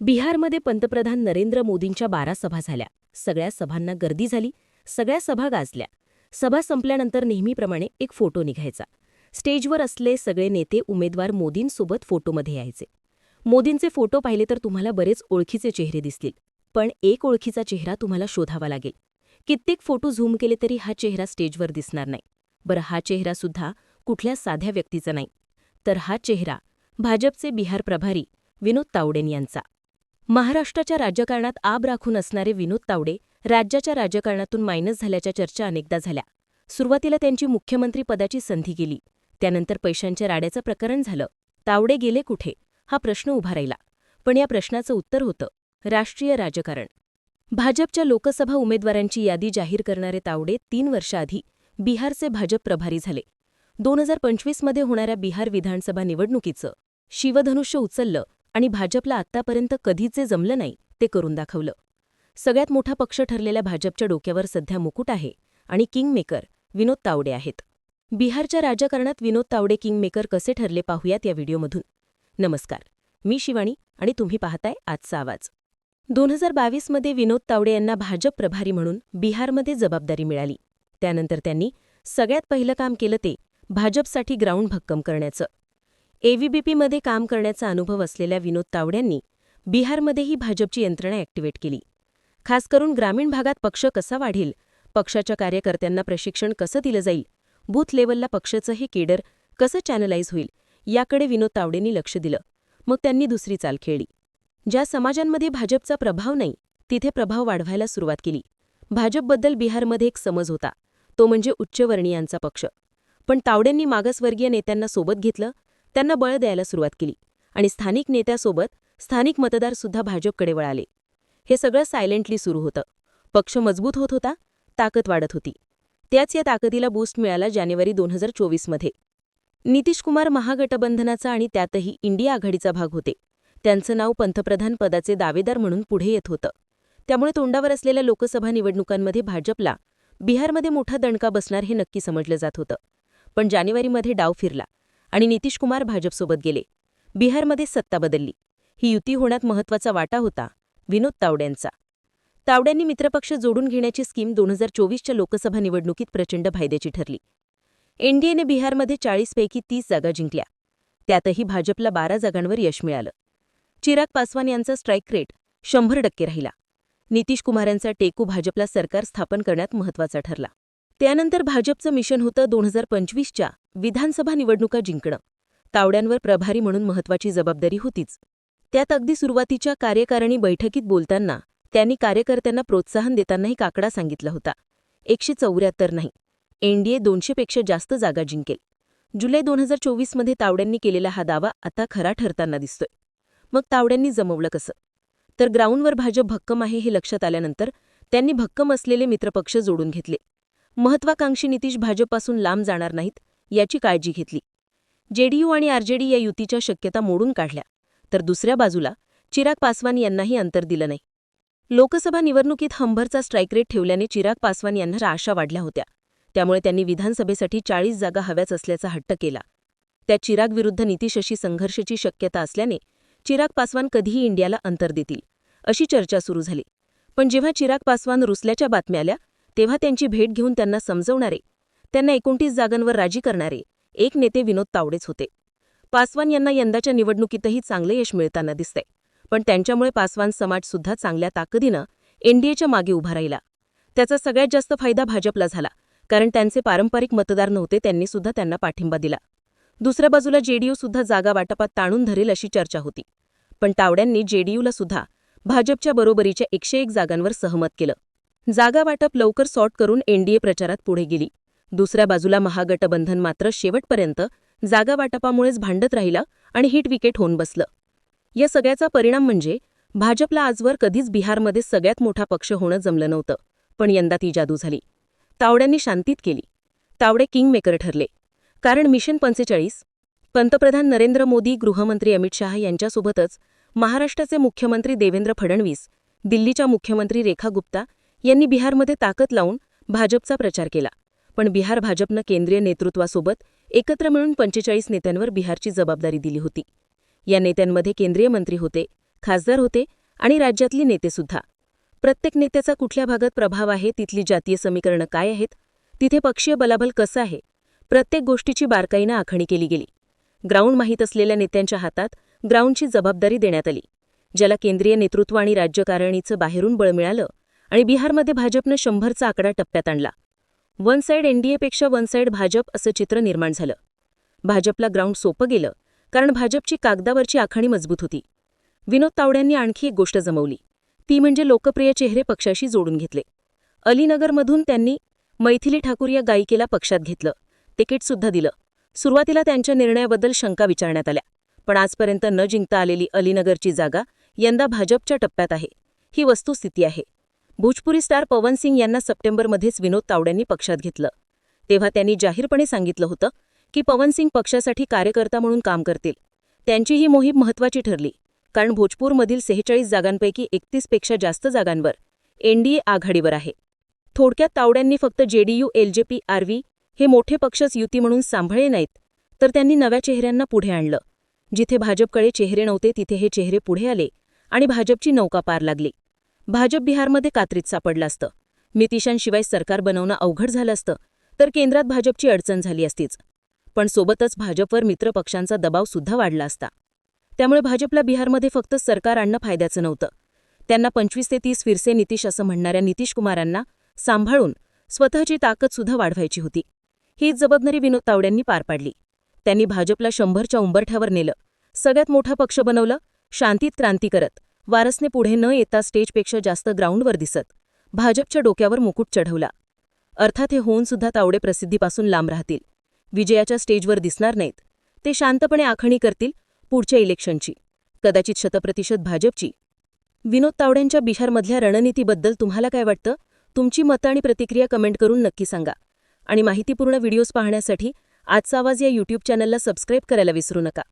बिहारमध्ये पंतप्रधान नरेंद्र मोदींच्या 12 सभा झाल्या. सगळ्या सभांना गर्दी झाली. सगळ्या सभा गाजल्या. सभा संपल्यानंतर नेहमीप्रमाणे एक फोटो निघायचा. स्टेजवर असले सगळे नेते उमेदवार मोदींसोबत फोटोमध्ये यायचे. मोदींचे फोटो पाहिले तर तुम्हाला बरेच ओळखीचे चेहरे दिसतील. पण एक ओळखीचा चेहरा तुम्हाला शोधावा लागेल. कित्येक फोटो झूम केले तरी हा चेहरा स्टेजवर दिसणार नाही. बरं, हा चेहरासुद्धा कुठल्या साध्या व्यक्तीचा नाही, तर हा चेहरा भाजपचे बिहार प्रभारी विनोद तावडेन यांचा. महाराष्ट्राच्या राजकारणात आब राखून असणारे विनोद तावडे राज्याच्या राजकारणातून मायनस झाल्याच्या चर्चा अनेकदा झाल्या. सुरुवातीला त्यांची मुख्यमंत्रीपदाची संधी गेली. त्यानंतर पैशांच्या राड्याचं प्रकरण झालं. तावडे गेले कुठे हा प्रश्न उभा राहिला. पण या प्रश्नाचं उत्तर होतं राष्ट्रीय राजकारण. भाजपच्या लोकसभा उमेदवारांची यादी जाहीर करणारे तावडे 3 वर्षाआधी बिहारचे भाजप प्रभारी झाले. 2025मध्ये होणाऱ्या बिहार विधानसभा निवडणुकीचं शिवधनुष्य उचललं आणि भाजपला आत्तापर्यंत कधीच जे जमलं नाही ते करून दाखवलं. सगळ्यात मोठा पक्ष ठरलेल्या भाजपच्या डोक्यावर सध्या मुकुट आहे आणि किंगमेकर विनोद तावडे आहेत. बिहारच्या राजकारणात विनोद तावडे किंगमेकर कसे ठरले पाहूयात या व्हिडिओमधून. नमस्कार, मी शिवानी आणि तुम्ही पाहताय आजचा आवाज. 2022मध्ये विनोद तावडे यांना भाजप प्रभारी म्हणून बिहारमध्ये जबाबदारी मिळाली. त्यानंतर त्यांनी सगळ्यात पहिलं काम केलं ते भाजपसाठी ग्राउंड भक्कम करण्याचं. एव्हीबीपीमध्ये काम करण्याचा अनुभव असलेल्या विनोद तावड्यांनी बिहारमध्येही भाजपची यंत्रणा ॲक्टिव्हेट केली. खास करून ग्रामीण भागात पक्ष कसा वाढेल, पक्षाच्या कार्यकर्त्यांना प्रशिक्षण कसं दिलं जाईल, बूथ लेव्हलला पक्षाचं हे केडर कसं चॅनलाइज होईल, याकडे विनोद तावडेंनी लक्ष दिलं. मग त्यांनी दुसरी चाल खेळली. ज्या समाजांमध्ये भाजपचा प्रभाव नाही तिथे प्रभाव वाढवायला सुरुवात केली. भाजपबद्दल बिहारमध्ये एक समज होता, तो म्हणजे उच्चवर्णीयांचा पक्ष. पण तावडेंनी मागासवर्गीय नेत्यांना सोबत घेतलं, त्यांना बळ द्यायला सुरुवात केली आणि स्थानिक नेत्यासोबत स्थानिक मतदारसुद्धा भाजपकडे वळाले. हे सगळं सायलेंटली सुरू होतं. पक्ष मजबूत होत होता, ताकद वाढत होती. त्याच या ताकदीला बूस्ट मिळाला जानेवारी 2024मध्ये. नितीश कुमार महागठबंधनाचा आणि त्यातही इंडिया आघाडीचा भाग होते. त्यांचं नाव पंतप्रधान पदाचे दावेदार म्हणून पुढे येत होतं. त्यामुळे तोंडावर असलेल्या लोकसभा निवडणुकांमध्ये भाजपला बिहारमध्ये मोठा दणका बसणार हे नक्की समजलं जात होतं. पण जानेवारीमध्ये डाव फिरला आणि नितीश कुमार भाजपसोबत गेले. बिहारमध्ये सत्ता बदलली. ही युती होण्यात महत्त्वाचा वाटा होता विनोद तावड्यांचा. तावड्यांनी मित्रपक्ष जोडून घेण्याची स्कीम 2024च्या लोकसभा निवडणुकीत प्रचंड फायद्याची ठरली. एनडीएने बिहारमध्ये 40 पैकी 30 जागा जिंकल्या. त्यातही भाजपला 12 जागांवर यश मिळालं. चिराग पासवान यांचा स्ट्राईक रेट 100% राहिला. नितीश कुमार यांचा टेकू भाजपला सरकार स्थापन करण्यात महत्त्वाचा ठरला. त्यानंतर भाजपचं मिशन होतं 2025च्या विधानसभा निवडणुका जिंकणं. तावड्यांवर प्रभारी म्हणून महत्त्वाची जबाबदारी होतीच. त्यात अगदी सुरुवातीच्या कार्यकारिणी बैठकीत बोलताना त्यांनी कार्यकर्त्यांना प्रोत्साहन देताना एक आकडा सांगितला होता, 174 नाही, एनडीए 200पेक्षा जास्त जागा जिंकेल. जुलै 2024मध्ये तावड्यांनी केलेला हा दावा आता खरा ठरताना दिसतोय. मग तावड्यांनी जमवलं कसं? तर ग्राउंडवर भाजप भक्कम आहे हे लक्षात आल्यानंतर त्यांनी भक्कम असलेले मित्रपक्ष जोडून घेतले. महत्त्वाकांक्षी नितीश भाजपपासून लांब जाणार नाहीत याची काळजी घेतली. जेडीयू आणि आरजेडी या युतीच्या शक्यता मोडून काढल्या. तर दुसऱ्या बाजूला चिराग पासवान यांनाही अंतर दिलं नाही. लोकसभा निवडणुकीत हंभरचा स्ट्राईक रेट ठेवल्याने चिराग पासवान यांना आशा वाढल्या होत्या. त्यामुळे त्यांनी विधानसभेसाठी 40 जागा हव्याच असल्याचा हट्ट केला. त्या चिराग विरुद्ध नितीश अशी संघर्षाची शक्यता असल्याने चिराग पासवान कधीही इंडियाला अंतर देतील अशी चर्चा सुरू झाली. पण जेव्हा चिराग पासवान रुसल्याच्या बातम्या आल्या तेव्हा त्यांची भेट घेऊन त्यांना समजवणारे, त्यांना 29 जागांवर राजी करणारे एक नेते विनोद तावडेच होते. पासवान यांना यंदाच्या निवडणुकीतही चांगलं यश मिळताना दिसतंय. पण त्यांच्यामुळे पासवान समाजसुद्धा चांगल्या ताकदीनं एनडीएच्या मागे उभा राहिला. त्याचा सगळ्यात जास्त फायदा भाजपला झाला, कारण त्यांचे पारंपरिक मतदार नव्हते त्यांनीसुद्धा त्यांना पाठिंबा दिला. दुसऱ्या बाजूला जेडीयूसुद्धा जागा वाटपात ताणून धरेल अशी चर्चा होती. पण तावड्यांनी जेडीयूला सुद्धा भाजपच्या बरोबरीच्या 101 जागांवर सहमत केलं. जागा वाटप लवकर सॉर्ट करून एनडीए प्रचारात पुढे गेली. दुसऱ्या बाजूला महागठबंधन मात्र शेवटपर्यंत जागा वाटपामुळेच भांडत राहिला आणि हिट विकेट होऊन बसलं. या सगळ्याचा परिणाम म्हणजे भाजपला आजवर कधीच बिहारमध्ये सगळ्यात मोठा पक्ष होणं जमलं नव्हतं. पण यंदा ती जादू झाली. तावड्यांनी शांतीत केली. तावडे किंगमेकर ठरले. कारण मिशन 45, पंतप्रधान नरेंद्र मोदी, गृहमंत्री अमित शाह यांच्यासोबतच महाराष्ट्राचे मुख्यमंत्री देवेंद्र फडणवीस, दिल्लीच्या मुख्यमंत्री रेखा गुप्ता यांनी बिहारमध्ये ताकद लावून भाजपचा प्रचार केला. पण बिहार भाजपनं केंद्रीय नेतृत्वासोबत एकत्र मिळून 45 नेत्यांवर बिहारची जबाबदारी दिली होती. या नेत्यांमध्ये केंद्रीय मंत्री होते, खासदार होते आणि राज्यातली नेतेसुद्धा. प्रत्येक नेत्याचा कुठल्या भागात प्रभाव आहे, तिथली जातीय समीकरणं काय आहेत, तिथे पक्षीय बलाबल कसं आहे, प्रत्येक गोष्टीची बारकाईनं आखणी केली गेली. ग्राउंड माहीत असलेल्या नेत्यांच्या हातात ग्राउंडची जबाबदारी देण्यात आली, ज्याला केंद्रीय नेतृत्व आणि राज्यकारणीचं बाहेरून बळ मिळालं आणि बिहारमध्ये भाजपनं 100चा आकडा टप्प्यात आणला. वन साईड एनडीएपेक्षा वन साईड भाजप असं चित्र निर्माण झालं. भाजपला ग्राउंड सोपं गेलं कारण भाजपची कागदावरची आखणी मजबूत होती. विनोद तावडेंनी आणखी एक गोष्ट जमवली, ती म्हणजे लोकप्रिय चेहरे पक्षाशी जोडून घेतले. अलीनगरमधून त्यांनी मैथिली ठाकूर या गायिकेला पक्षात घेतलं, तिकीटसुद्धा दिलं. सुरुवातीला त्यांच्या निर्णयाबद्दल शंका विचारण्यात आल्या, पण आजपर्यंत न जिंकता आलेली अलीनगरची जागा यंदा भाजपच्या टप्प्यात आहे. ही वस्तुस्थिती आहे. भोजपुरी स्टार पवन सिंग यांना सप्टेंबरमध्येच विनोद तावडेंनी पक्षात घेतलं. तेव्हा त्यांनी जाहीरपणे सांगितलं होतं की पवन सिंग पक्षासाठी कार्यकर्ता म्हणून काम करतील. त्यांची ही मोहीम महत्त्वाची ठरली, कारण भोजपूरमधील 46 जागांपैकी 31पेक्षा जास्त जागांवर एनडीए आघाडीवर आहे. थोडक्यात तावड्यांनी फक्त जेडीयू, एलजेपी, आरवी हे मोठे पक्षच युती म्हणून सांभाळले नाहीत, तर त्यांनी नव्या चेहऱ्यांना पुढे आणलं. जिथे भाजपकडे चेहरे नव्हते तिथे हे चेहरे पुढे आले आणि भाजपची नौका पार लागली. भाजप बिहारमध्ये कात्रीत सापडलं असतं. नितीशांशिवाय सरकार बनवणं अवघड झालं असतं, तर केंद्रात भाजपची अडचण झाली असतीच. पण सोबतच भाजपवर मित्रपक्षांचा दबावसुद्धा वाढला असता. त्यामुळे भाजपला बिहारमध्ये फक्त सरकार आणणं फायद्याचं नव्हतं. त्यांना 25 ते 30 फिरसे नितीश असं म्हणणाऱ्या नितीश कुमारांना सांभाळून स्वतःची ताकदसुद्धा वाढवायची होती. हीच जबाबदारी विनोद तावडेंनी पार पाडली. त्यांनी भाजपला 100च्या उंबरठ्यावर नेलं, सगळ्यात मोठा पक्ष बनवलं. शांतीत क्रांती करत, वारसने पुढे न येता स्टेजपेक्षा जास्त ग्राउंडवर दिसत भाजपच्या डोक्यावर मुकुट चढवला. अर्थात हे होऊनसुद्धा तावडे प्रसिद्धीपासून लांब राहतील. विजयाच्या स्टेजवर दिसणार नाहीत. ते शांतपणे आखणी करतील पुढच्या इलेक्शनची, कदाचित 100% भाजपची. विनोद तावडेंच्या बिहारमधल्या रणनीतीबद्दल तुम्हाला काय वाटतं? तुमची मतं आणि प्रतिक्रिया कमेंट करून नक्की सांगा. आणि माहितीपूर्ण व्हिडिओज पाहण्यासाठी आजचा आवाज या यूट्यूब चॅनलला सबस्क्राईब करायला विसरू नका.